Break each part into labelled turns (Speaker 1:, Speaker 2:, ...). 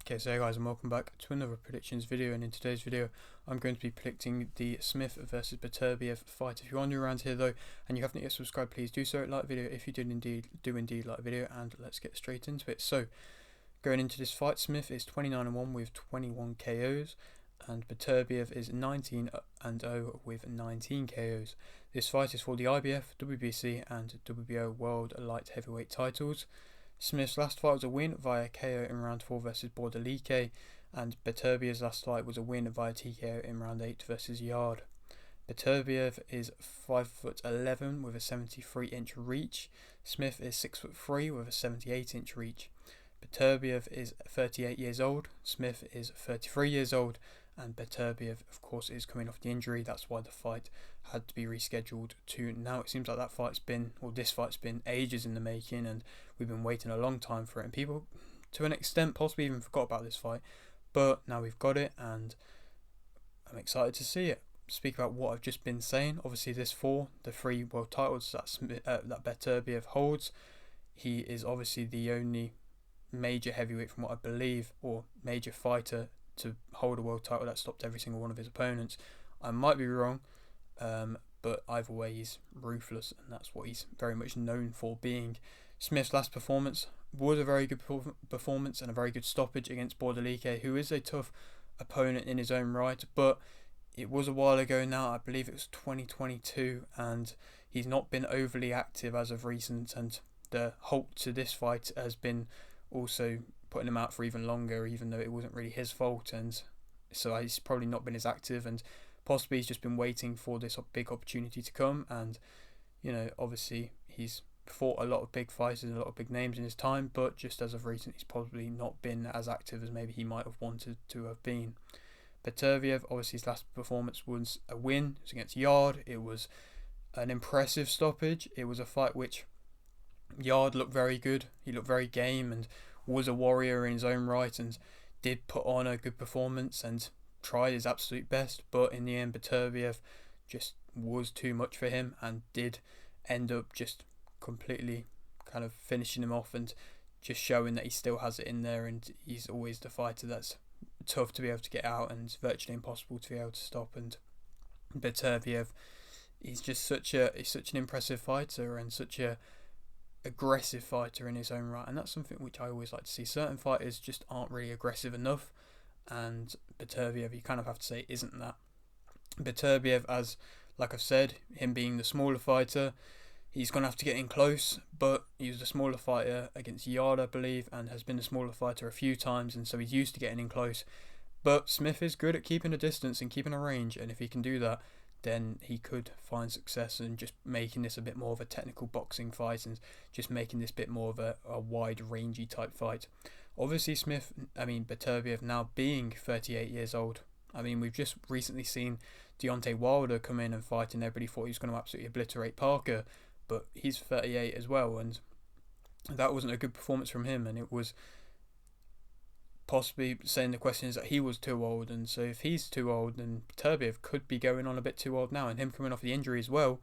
Speaker 1: Okay, so hey guys, and welcome back to another predictions video. And in today's video I'm going to be predicting the Smith versus Beterbiev fight. If you are new around here though and you haven't yet subscribed, please do so. Like the video if you do indeed like the video, and let's get straight into it. So going into this fight, Smith is 29-1 with 21 KOs and Beterbiev is 19-0 with 19 KOs. This fight is for the IBF, WBC and WBO World Light Heavyweight titles. Smith's last fight was a win via KO in round 4 versus Beterbiev, and Beterbiev's last fight was a win via TKO in round 8 versus Yard. Beterbiev is 5'11" with a 73-inch reach. Smith is 6'3" with a 78-inch reach. Beterbiev is 38 years old. Smith is 33 years old, and Beterbiev, of course, is coming off the injury. That's why the fight had to be rescheduled to now. It seems like this fight's been ages in the making, and we've been waiting a long time for it, and people, to an extent, possibly even forgot about this fight. But now we've got it, and I'm excited to see it. Speak about what I've just been saying. Obviously, this for the 3 world titles that Beterbiev holds. He is obviously the only major heavyweight, from what I believe, or major fighter to hold a world title that stopped every single one of his opponents. I might be wrong, but either way he's ruthless, and that's what he's very much known for being. Smith's last performance was a very good performance and a very good stoppage against Beterbiev, who is a tough opponent in his own right, but it was a while ago now. I believe it was 2022, and he's not been overly active as of recent, and the halt to this fight has been also putting him out for even longer, even though it wasn't really his fault, and so he's probably not been as active, and possibly he's just been waiting for this big opportunity to come. And obviously he's fought a lot of big fighters and a lot of big names in his time, but just as of recent he's probably not been as active as maybe he might have wanted to have been. Beterbiev, obviously his last performance was a win. It was against Yard. It was an impressive stoppage. It was a fight which Yard looked very good. He looked very game and was a warrior in his own right, and did put on a good performance and tried his absolute best, but in the end Beterbiev just was too much for him and did end up just completely kind of finishing him off and just showing that he still has it in there, and he's always the fighter that's tough to be able to get out and virtually impossible to be able to stop. And Beterbiev, he's such an impressive fighter and such a aggressive fighter in his own right, and that's something which I always like to see. Certain fighters just aren't really aggressive enough, and Beterbiev, you kind of have to say, isn't that. Beterbiev, as like I've said, him being the smaller fighter, he's going to have to get in close, but he's the smaller fighter against Yard, I believe, and has been the smaller fighter a few times, and so he's used to getting in close. But Smith is good at keeping a distance and keeping a range, and if he can do that, then he could find success in just making this a bit more of a technical boxing fight, and just making this bit more of a wide rangey type fight. Obviously Beterbiev now being 38 years old, we've just recently seen Deontay Wilder come in and fight, and everybody thought he was going to absolutely obliterate Parker, but he's 38 as well, and that wasn't a good performance from him, and it was possibly saying the question is that he was too old. And so if he's too old, then Beterbiev could be going on a bit too old now, and him coming off the injury as well,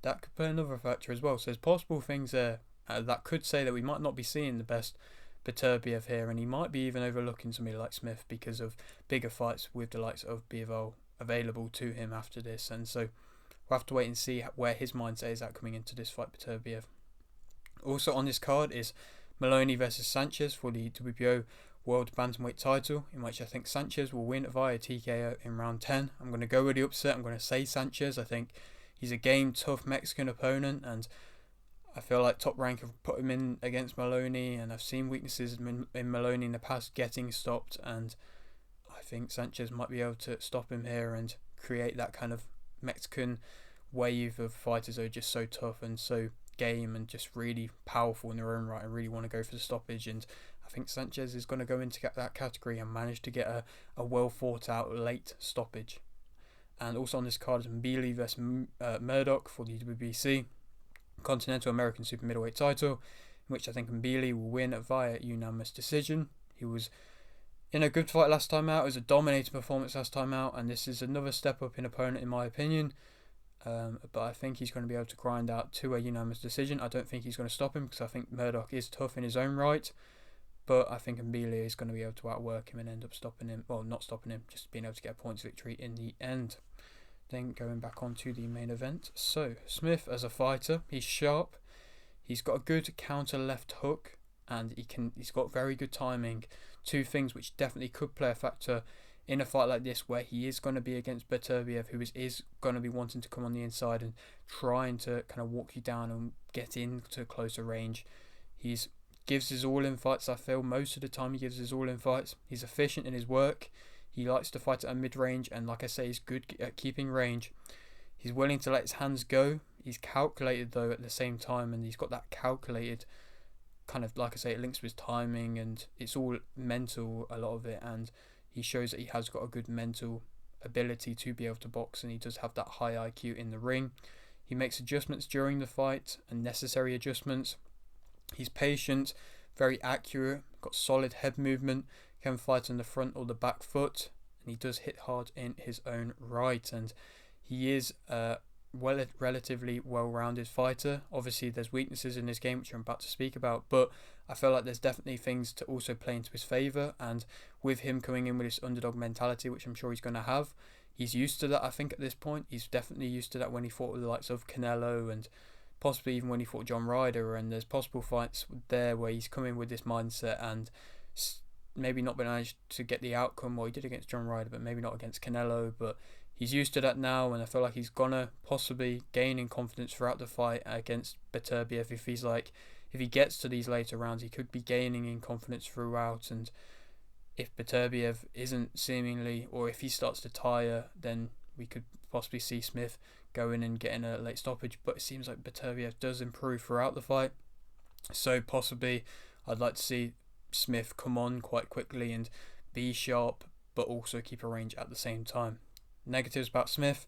Speaker 1: that could play another factor as well. So there's possible things there that could say that we might not be seeing the best Beterbiev here, and he might be even overlooking somebody like Smith because of bigger fights with the likes of Bivol available to him after this. And so we'll have to wait and see where his mindset is at coming into this fight, Beterbiev. Also on this card is Maloney versus Sanchez for the WBO World Bantamweight title, in which I think Sanchez will win via TKO in round 10. I'm going to go with the upset. I'm going to say Sanchez. I think he's a game tough Mexican opponent, and I feel like Top Rank have put him in against Maloney, and I've seen weaknesses in Maloney in the past getting stopped, and I think Sanchez might be able to stop him here and create that kind of Mexican wave of fighters who are just so tough and so game and just really powerful in their own right and really want to go for the stoppage. And I think Sanchez is going to go into that category and manage to get a well thought out late stoppage. And also on this card is Mbili vs Murdoch for the WBC Continental American Super Middleweight title, in which I think Mbili will win via unanimous decision. He was in a good fight last time out. It was a dominating performance last time out, and this is another step up in opponent in my opinion. But I think he's going to be able to grind out to a unanimous decision. I don't think he's going to stop him, because I think Murdoch is tough in his own right. But I think Amelia is going to be able to outwork him and end up stopping him. Well, not stopping him, just being able to get a points victory in the end. Then going back onto the main event. So, Smith as a fighter, he's sharp. He's got a good counter left hook, and he's got very good timing. Two things which definitely could play a factor in a fight like this, where he is going to be against Beterbiev, who is going to be wanting to come on the inside and trying to kind of walk you down and get into closer range. He's gives his all in fights. I feel most of the time he gives his all in fights. He's efficient in his work. He likes to fight at a mid range, and like I say, he's good at keeping range. He's willing to let his hands go. He's calculated though at the same time, and he's got that calculated kind of, like I say, it links with his timing, and it's all mental, a lot of it, and he shows that he has got a good mental ability to be able to box, and he does have that high IQ in the ring. He makes adjustments during the fight, and necessary adjustments. He's patient, very accurate, got solid head movement, can fight on the front or the back foot, and he does hit hard in his own right, and he is a relatively well-rounded fighter. Obviously there's weaknesses in his game which I'm about to speak about, but I feel like there's definitely things to also play into his favour, and with him coming in with this underdog mentality, which I'm sure he's going to have, he's used to that. I think at this point he's definitely used to that when he fought with the likes of Canelo, and possibly even when he fought John Ryder, and there's possible fights there where he's come in with this mindset and maybe not been able to get the outcome. Well, he did against John Ryder, but maybe not against Canelo, but he's used to that now, and I feel like he's gonna possibly gain in confidence throughout the fight against Beterbiev. If he gets to these later rounds, he could be gaining in confidence throughout, and if Beterbiev isn't seemingly, or if he starts to tire, then we could possibly see Smith go in and get in a late stoppage. But it seems like Beterbiev does improve throughout the fight, so possibly I'd like to see Smith come on quite quickly and be sharp, but also keep a range at the same time. Negatives about Smith: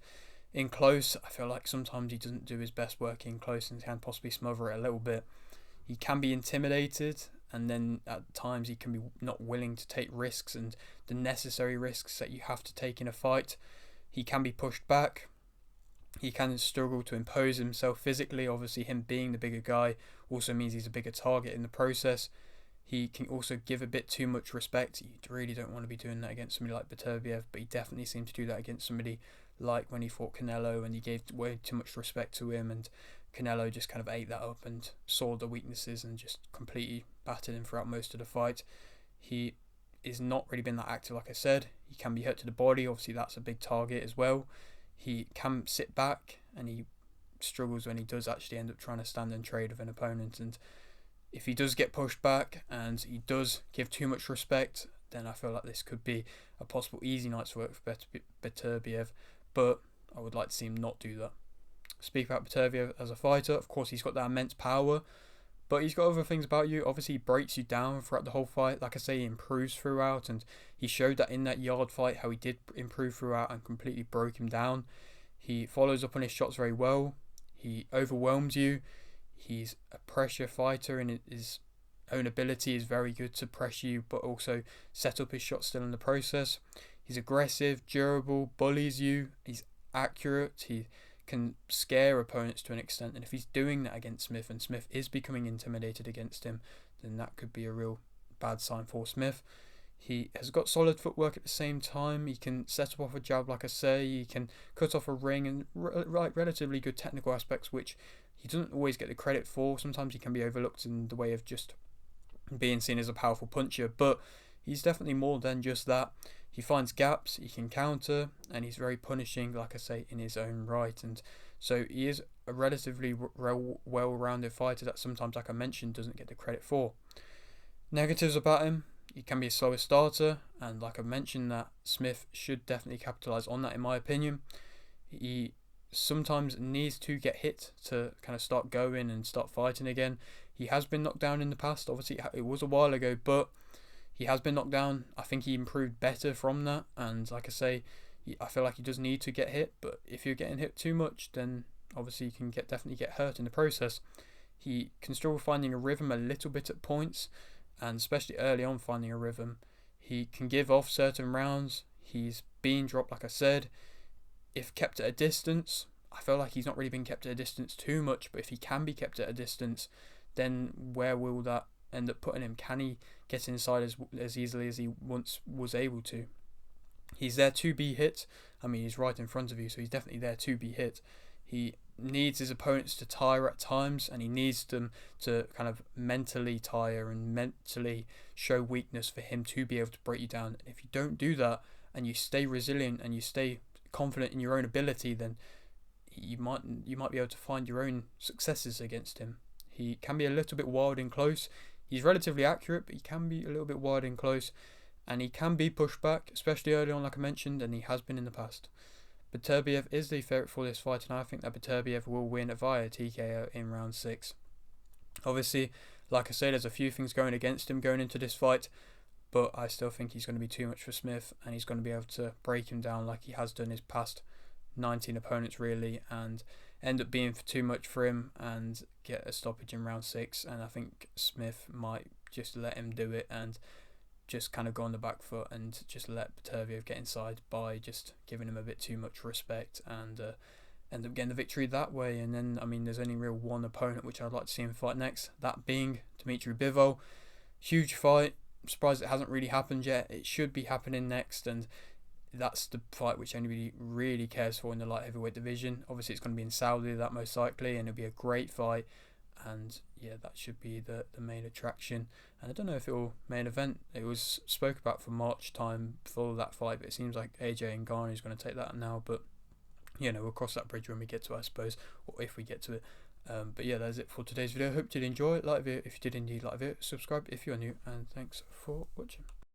Speaker 1: in close, I feel like sometimes he doesn't do his best work in close and can possibly smother it a little bit. He can be intimidated, and then at times he can be not willing to take risks, and the necessary risks that you have to take in a fight. He can be pushed back. He can struggle to impose himself physically. Obviously him being the bigger guy also means he's a bigger target in the process. He can also give a bit too much respect. You really don't want to be doing that against somebody like Beterbiev, but he definitely seemed to do that against somebody like when he fought Canelo, and he gave way too much respect to him, and Canelo just kind of ate that up and saw the weaknesses and just completely battered him throughout most of the fight. He is not really been that active, like I said. He can be hurt to the body. Obviously that's a big target as well. He can sit back, and he struggles when he does actually end up trying to stand and trade with an opponent, and if he does get pushed back and he does give too much respect, then I feel like this could be a possible easy night's work for Beterbiev, but I would like to see him not do that. Speak about Beterbiev as a fighter: of course he's got that immense power, but he's got other things about you. Obviously he breaks you down throughout the whole fight. Like I say, he improves throughout, and he showed that in that yard fight, how he did improve throughout and completely broke him down. He follows up on his shots very well. He overwhelms you. He's a pressure fighter, and his own ability is very good to pressure you, but also set up his shots still in the process. He's aggressive, durable, bullies you. He's accurate. He can scare opponents to an extent, and if he's doing that against Smith, and Smith is becoming intimidated against him, then that could be a real bad sign for Smith. He has got solid footwork at the same time. He can set up off a jab, like I say. He can cut off a ring, and relatively good technical aspects, which he doesn't always get the credit for. Sometimes he can be overlooked in the way of just being seen as a powerful puncher, but he's definitely more than just that. He finds gaps, he can counter, and he's very punishing, like I say, in his own right. And so he is a relatively well-rounded fighter that sometimes, like I mentioned, doesn't get the credit for. Negatives about him: he can be a slower starter, and like I mentioned, that Smith should definitely capitalise on that in my opinion. He sometimes needs to get hit to kind of start going and start fighting again. He has been knocked down in the past. Obviously it was a while ago, but he has been knocked down. I think he improved better from that, and like I say, I feel like he does need to get hit, but if you're getting hit too much, then obviously you can definitely get hurt in the process. He can struggle finding a rhythm a little bit at points, and especially early on finding a rhythm. He can give off certain rounds. He's been dropped, like I said. If kept at a distance, I feel like he's not really been kept at a distance too much, but if he can be kept at a distance, then where will that end up putting him? Can he get inside as easily as he once was able to. He's there to be hit. I mean, he's right in front of you, so he's definitely there to be hit. He needs his opponents to tire at times, and he needs them to kind of mentally tire and mentally show weakness for him to be able to break you down. If you don't do that, and you stay resilient and you stay confident in your own ability, then you might be able to find your own successes against him. He can be a little bit wild in close. He's relatively accurate, but he can be a little bit wild in close, and he can be pushed back, especially early on, like I mentioned, and he has been in the past. Beterbiev is the favourite for this fight, and I think that Beterbiev will win via TKO in round 6. Obviously, like I said, there's a few things going against him going into this fight, but I still think he's going to be too much for Smith, and he's going to be able to break him down like he has done his past 19 opponents really, and end up being too much for him and get a stoppage in round 6. And I think Smith might just let him do it and just kind of go on the back foot and just let Beterbiev get inside by just giving him a bit too much respect, and end up getting the victory that way. And then, I mean, there's only real one opponent which I'd like to see him fight next, that being Beterbiev. Huge fight. I'm surprised it hasn't really happened yet. It should be happening next, and that's the fight which anybody really cares for in the light heavyweight division. Obviously, it's going to be in Saudi, that most likely, and it'll be a great fight. And yeah, that should be the main attraction. And I don't know if it will main event. It was spoke about for March time for that fight, but it seems like AJ and Garner is going to take that now. But you know, we'll cross that bridge when we get to it, I suppose, or if we get to it. But yeah, that's it for today's video. Hope you did enjoy it. Like the video if you did indeed like the video. Subscribe if you're new, and thanks for watching.